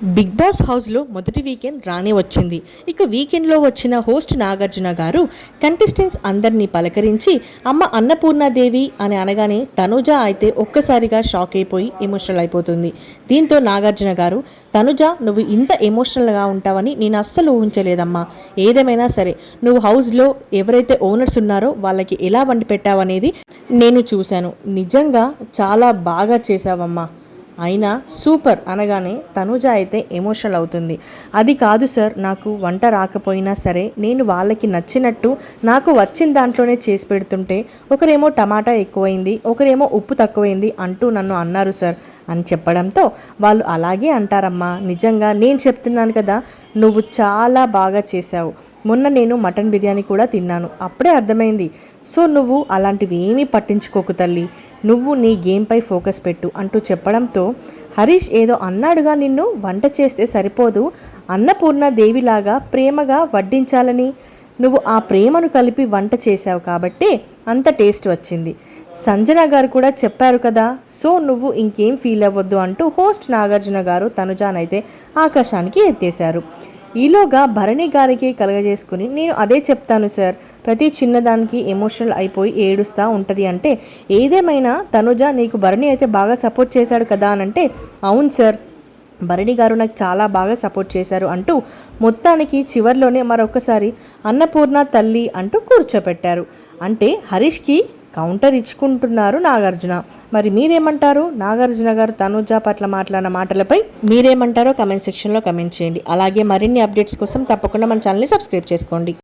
Big boss హౌస్లో మొదటి weekend రానే వచ్చింది. ఇక వీకెండ్లో వచ్చిన హోస్ట్ నాగార్జున గారు కంటెస్టెంట్స్ అందరినీ పలకరించి అమ్మ అన్నపూర్ణాదేవి అని అనగానే తనుజ అయితే ఒక్కసారిగా షాక్ అయిపోయి ఎమోషనల్ అయిపోతుంది. దీంతో నాగార్జున గారు, తనుజ నువ్వు ఇంత ఎమోషనల్గా ఉంటావని నేను అస్సలు ఊహించలేదమ్మా. ఏదేమైనా సరే నువ్వు హౌస్లో ఎవరైతే ఓనర్స్ ఉన్నారో వాళ్ళకి ఎలా వండి పెట్టావనేది నేను చూశాను. నిజంగా చాలా బాగా చేశావమ్మా, అయినా సూపర్ అనగానే తనుజ అయితే ఎమోషనల్ అవుతుంది. అది కాదు సార్, నాకు వంట రాకపోయినా సరే నేను వాళ్ళకి నచ్చినట్టు నాకు వచ్చిన దాంట్లోనే చేసి పెడుతుంటే ఒకరేమో టమాటా ఎక్కువైంది, ఒకరేమో ఉప్పు తక్కువైంది అంటూ నన్ను అన్నారు సార్ అని చెప్పడంతో వాళ్ళు అలాగే అంటారమ్మా, నిజంగా నేను చెప్తున్నాను కదా నువ్వు చాలా బాగా చేశావు. మొన్న నేను మటన్ బిర్యానీ కూడా తిన్నాను, అప్పుడే అర్థమైంది. సో నువ్వు అలాంటివి ఏమీ పట్టించుకోకు తల్లి, నువ్వు నీ గేమ్పై ఫోకస్ పెట్టు అంటూ చెప్పడంతో హరీష్ ఏదో అన్నాడుగా, నిన్ను వంట చేస్తే సరిపోదు, అన్నపూర్ణ దేవిలాగా ప్రేమగా వడ్డించాలని నువ్వు ఆ ప్రేమను కలిపి వంట చేశావు కాబట్టి అంత టేస్ట్ వచ్చింది. సంజన గారు కూడా చెప్పారు కదా, సో నువ్వు ఇంకేం ఫీల్ అవ్వద్దు అంటూ హోస్ట్ నాగార్జున గారు తనుజానైతే ఆకాశానికి ఎత్తేశారు. ఈలోగా భరణి గారికి కలగజేసుకుని, నేను అదే చెప్తాను సార్, ప్రతి చిన్నదానికి ఎమోషనల్ అయిపోయి ఏడుస్తూ ఉంటుంది అంటే, ఏదేమైనా తనుజ నీకు భరణి అయితే బాగా సపోర్ట్ చేశాడు కదా అని అంటే, అవును సార్ భరణి గారు నాకు చాలా బాగా సపోర్ట్ చేశారు అంటూ మొత్తానికి చివరిలోనే మరొకసారి అన్నపూర్ణ తల్లి అంటూ కూర్చోపెట్టారు. అంటే హరీష్కి కౌంటర్ ఇచ్చుకుంటున్నారు నాగార్జున. మరి మీరేమంటారు? నాగార్జున గారు తనుజ పట్ల మాట్లాడిన మాటలపై మీరేమంటారో కమెంట్ సెక్షన్లో కమెంట్ చేయండి. అలాగే మరిన్ని అప్డేట్స్ కోసం తప్పకుండా మన ఛానల్ని సబ్స్క్రైబ్ చేసుకోండి.